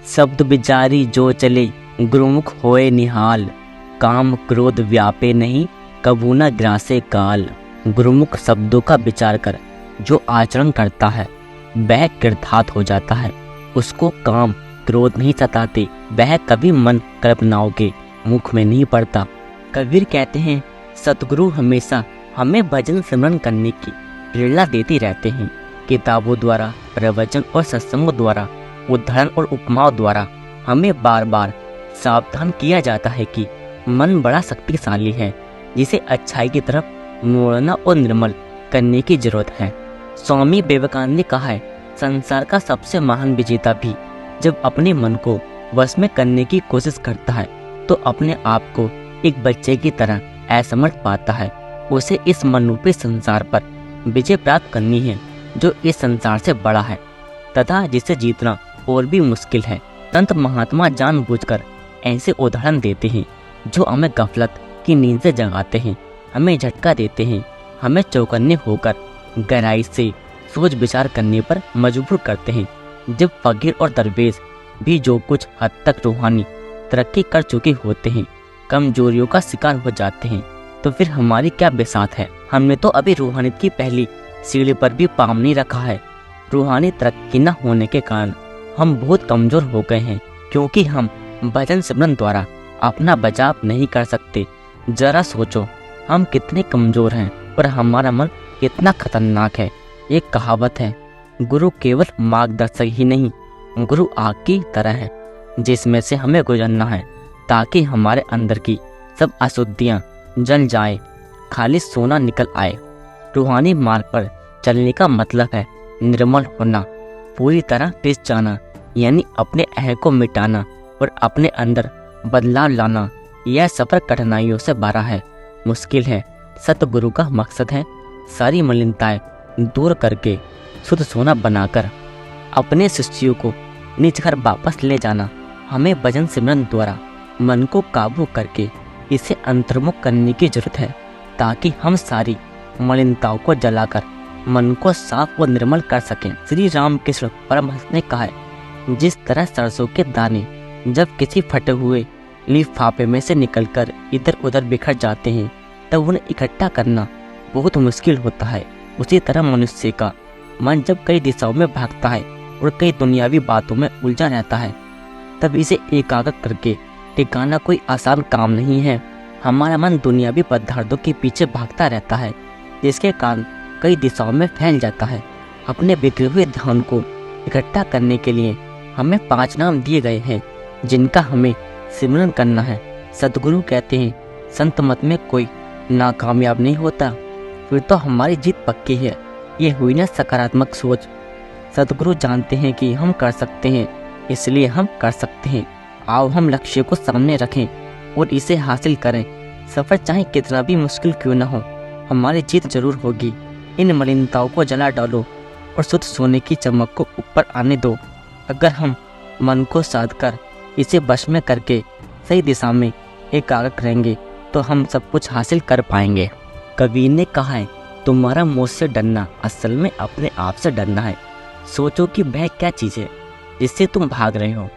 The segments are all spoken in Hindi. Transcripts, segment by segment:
शब्द विचारी जो चले गुरुमुख होए निहाल, काम क्रोध व्यापे नहीं कबू न ग्रासे काल। गुरुमुख शब्दों का विचार कर जो आचरण करता है वह कृतार्थ हो जाता है। उसको काम क्रोध नहीं सताते, वह कभी मन कल्पनाओं के मुख में नहीं पड़ता। कबीर कहते हैं सतगुरु हमेशा हमें भजन सिमरन करने की प्रेरणा देते रहते हैं। किताबों द्वारा, प्रवचन और सत्संगों द्वारा, उदाहरण और उपमाओं द्वारा हमें बार बार सावधान किया जाता है कि मन बड़ा शक्तिशाली है, जिसे अच्छाई की तरफ मोड़ना और निर्मल करने की जरूरत है। स्वामी विवेकानंद ने कहा है संसार का सबसे महान विजेता भी जब अपने मन को वश में करने की कोशिश करता है तो अपने आप को एक बच्चे की तरह असमर्थ पाता है। उसे इस मनरूपी संसार पर विजय प्राप्त करनी है जो इस संसार से बड़ा है तथा जिसे जीतना और भी मुश्किल है। संत महात्मा जानबूझकर ऐसे उदाहरण देते हैं जो हमें गफलत की नींद से जगाते हैं, हमें झटका देते हैं, हमें चौकन्ने होकर गहराई से सोच विचार करने पर मजबूर करते हैं। जब फकीर और दरवेश भी जो कुछ हद तक रूहानी तरक्की कर चुके होते हैं कमजोरियों का शिकार हो जाते हैं, तो फिर हमारी क्या बिसात है। हमने तो अभी रूहानियत की पहली सीढ़ी पर भी पाँव नहीं रखा है। रूहानी तरक्की न होने के कारण हम बहुत कमजोर हो गए हैं, क्योंकि हम भजन सिमरन द्वारा अपना बचाव नहीं कर सकते। जरा सोचो हम कितने कमजोर हैं और हमारा मन कितना खतरनाक है। एक कहावत है, गुरु केवल मार्गदर्शक ही नहीं, गुरु आग की तरह है जिसमें से हमें गुजरना है ताकि हमारे अंदर की सब अशुद्धियाँ जल जाए, खाली सोना निकल आए। रूहानी मार्ग पर चलने का मतलब है निर्मल होना, पूरी तरह पिस जाना, यानी अपने अहं को मिटाना और अपने अंदर बदलाव लाना। यह सफर कठिनाइयों से भरा है, मुश्किल है। सतगुरु का मकसद है सारी मलिनताएं दूर करके शुद्ध सोना बनाकर अपने शिष्यों को निज घर वापस ले जाना। हमें भजन सिमरन द्वारा मन को काबू करके इसे अंतर्मुख करने की जरूरत है ताकि हम सारी मलिनताओं को जलाकर मन को साफ और निर्मल कर सकें। श्री रामकृष्ण परमहंस ने कहा है, जिस तरह सरसों के दाने जब किसी फटे हुए लिफाफे में से निकलकर इधर उधर बिखर जाते हैं तब उन्हें इकट्ठा करना बहुत मुश्किल होता है, उसी तरह मनुष्य का मन जब कई दिशाओं में भागता है और कई दुनियावी बातों में उलझा रहता है तब इसे एकाग्र करके टिकाना कोई आसान काम नहीं है। हमारा मन दुनियावी पदार्थों के पीछे भागता रहता है, जिसके कारण कई दिशाओं में फैल जाता है। अपने बिखरे हुए ध्यान को इकट्ठा करने के लिए हमें 5 नाम दिए गए हैं जिनका हमें सिमरन करना है। सतगुरु कहते हैं संत मत में कोई नाकामयाब नहीं होता, फिर तो हमारी जीत पक्की है। ये हुई ना सकारात्मक सोच। सतगुरु जानते हैं कि हम कर सकते हैं, इसलिए हम कर सकते हैं। आओ हम लक्ष्य को सामने रखें और इसे हासिल करें। सफर चाहे कितना भी मुश्किल क्यों न हो, हमारी जीत जरूर होगी। इन मलिनताओं को जला डालो और शुद्ध सोने की चमक को ऊपर आने दो। अगर हम मन को साध कर इसे वश में करके सही दिशा में एकाग्र करेंगे तो हम सब कुछ हासिल कर पाएंगे। कबीर ने कहा है, तुम्हारा मौत से डरना असल में अपने आप से डरना है। सोचो कि वह क्या चीज़ है जिससे तुम भाग रहे हो।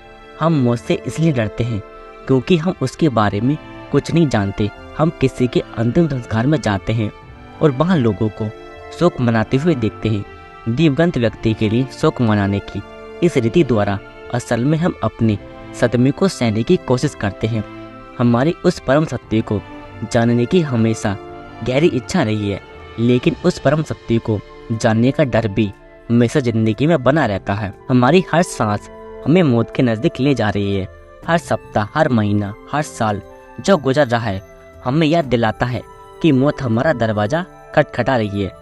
हम मौत से इसलिए डरते हैं क्योंकि हम उसके बारे में कुछ नहीं जानते। हम किसी के अंतिम संस्कार में जाते हैं और वहाँ लोगों को शोक मनाते हुए देखते हैं। दिवंगत व्यक्ति के लिए शोक मनाने की इस रीति द्वारा असल में हम अपने सदमे को सहने की कोशिश करते हैं। हमारी उस परम सत्य को जानने की हमेशा गहरी इच्छा रही है, लेकिन उस परम सत्य को जानने का डर भी हमेशा जिंदगी में बना रहता है। हमारी हर सांस हमें मौत के नज़दीक ले जा रही है। हर सप्ताह, हर महीना, हर साल जो गुजर रहा है हमें याद दिलाता है कि मौत हमारा दरवाज़ा खटखटा रही है।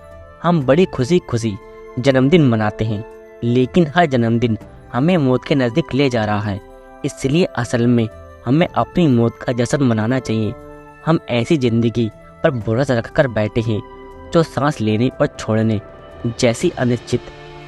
हम बड़ी खुशी खुशी जन्मदिन मनाते हैं, लेकिन हर जन्मदिन हमें मौत के नज़दीक ले जा रहा है। इसलिए असल में हमें अपनी मौत का जश्न मनाना चाहिए। हम ऐसी ज़िंदगी पर भरोसा रखकर बैठे हैं जो सांस लेने और छोड़ने जैसी अनिश्चित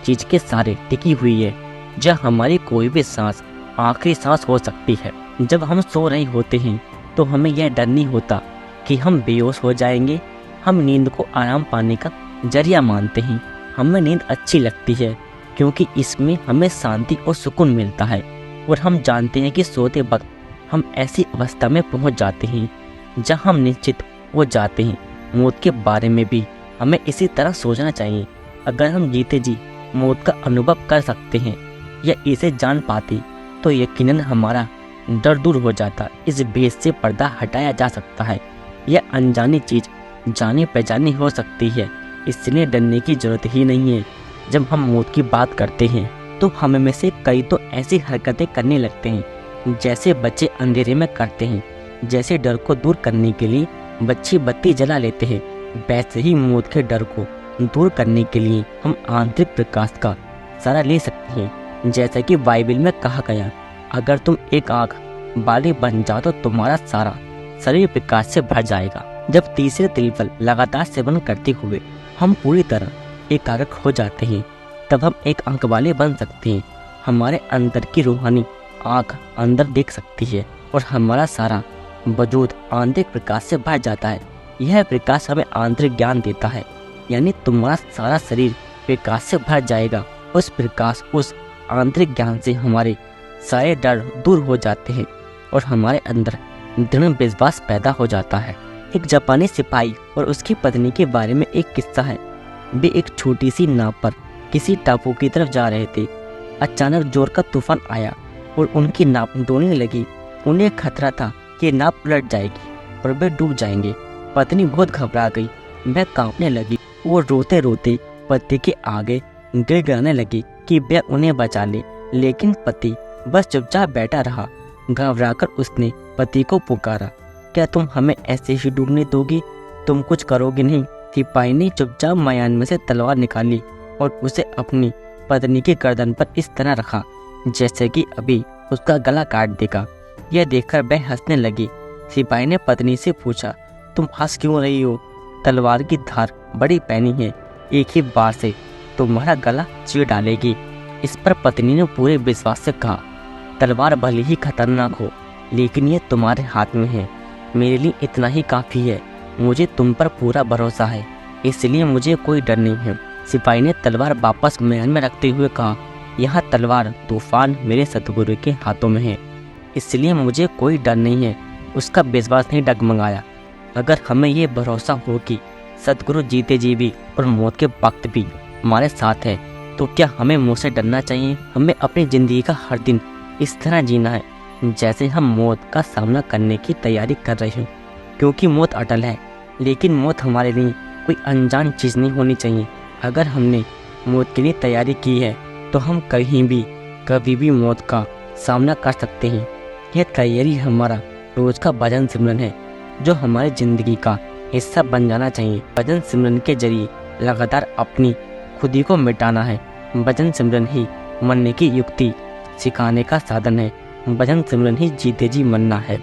चीज़ के सहारे टिकी हुई है। जब हमारी कोई भी सांस आखिरी सांस हो सकती है। जब हम सो रहे होते हैं तो हमें यह डर नहीं होता कि हम बेहोश हो जाएंगे। हम नींद को आराम पाने का जरिया मानते हैं। हमें नींद अच्छी लगती है क्योंकि इसमें हमें शांति और सुकून मिलता है। और हम जानते हैं कि सोते वक्त हम ऐसी अवस्था में पहुंच जाते हैं जहां हम निश्चित हो जाते हैं। मौत के बारे में भी हमें इसी तरह सोचना चाहिए। अगर हम जीते जी मौत का अनुभव कर सकते हैं या इसे जान पाते तो यकीनन हमारा डर दूर हो जाता। इस भेद से पर्दा हटाया जा सकता है। यह अनजानी चीज जानी पहचानी हो सकती है, इसलिए डरने की जरूरत ही नहीं है। जब हम मौत की बात करते हैं तो हम में से कई तो ऐसी हरकतें करने लगते हैं जैसे बच्चे अंधेरे में करते हैं। जैसे डर को दूर करने के लिए बच्चे बत्ती जला लेते हैं, वैसे ही मौत के डर को दूर करने के लिए हम आंतरिक प्रकाश का सहारा ले सकते हैं। जैसा कि बाइबल में कहा गया, अगर तुम एक आग वाले बन जाओ तो तुम्हारा सारा शरीर प्रकाश से भर जाएगा। जब तीसरे तिल पर लगातार सेवन करते हुए हम पूरी तरह एकाग्र हो जाते हैं, तब हम एक अंक वाले बन सकते हैं। हमारे अंदर की रूहानी आँख अंदर देख सकती है और हमारा सारा वजूद आंतरिक प्रकाश से भर जाता है। यह प्रकाश हमें आंतरिक ज्ञान देता है, यानी तुम्हारा सारा शरीर प्रकाश से भर जाएगा। उस प्रकाश, उस आंतरिक ज्ञान से हमारे सारे डर दूर हो जाते हैं और हमारे अंदर दृढ़ विश्वास पैदा हो जाता है। एक जापानी सिपाही और उसकी पत्नी के बारे में एक किस्सा है। वे एक छोटी सी नाव पर किसी टापू की तरफ जा रहे थे। अचानक जोर का तूफान आया और उनकी नाव डूबने लगी। उन्हें खतरा था कि नाव उलट जाएगी और वे डूब जाएंगे। पत्नी बहुत घबरा गई, वह कांपने लगी। वो रोते रोते पति के आगे गिड़गिड़ाने लगी कि वह उन्हें बचा ले, लेकिन पति बस चुपचाप बैठा रहा। घबराकर उसने पति को पुकारा, क्या तुम हमें ऐसे ही डूबने दोगे? तुम कुछ करोगे नहीं? सिपाही ने चुपचाप म्यान में से तलवार निकाली और उसे अपनी पत्नी की गर्दन पर इस तरह रखा जैसे कि अभी उसका गला काट देगा। यह देखकर वह हंसने लगी। सिपाही ने पत्नी से पूछा, तुम हंस क्यों रही हो? तलवार की धार बड़ी पैनी है, एक ही बार से तुम्हारा गला चीर डालेगी। इस पर पत्नी ने पूरे विश्वास से कहा, तलवार भले ही खतरनाक हो, लेकिन ये तुम्हारे हाथ में है। मेरे लिए इतना ही काफ़ी है। मुझे तुम पर पूरा भरोसा है, इसलिए मुझे कोई डर नहीं है। सिपाही ने तलवार वापस म्यान में रखते हुए कहा, यह तलवार तूफान मेरे सतगुरु के हाथों में है, इसलिए मुझे कोई डर नहीं है। उसका विश्वास नहीं डगमगाया। अगर हमें ये भरोसा हो कि सतगुरु जीते जी भी और मौत के वक्त भी हमारे साथ है, तो क्या हमें मौत से डरना चाहिए? हमें अपनी ज़िंदगी का हर दिन इस तरह जीना है जैसे हम मौत का सामना करने की तैयारी कर रहे हैं, क्योंकि मौत अटल है। लेकिन मौत हमारे लिए कोई अनजान चीज़ नहीं होनी चाहिए। अगर हमने मौत के लिए तैयारी की है तो हम कहीं भी कभी भी मौत का सामना कर सकते हैं। यह तैयारी हमारा रोज का भजन सिमरन है, जो हमारी ज़िंदगी का हिस्सा बन जाना चाहिए। भजन सिमरन के जरिए लगातार अपनी खुदी को मिटाना है। भजन सिमरन ही मरने की युक्ति सिखाने का साधन है। भजन सिमरन ही जीते जी मरना है।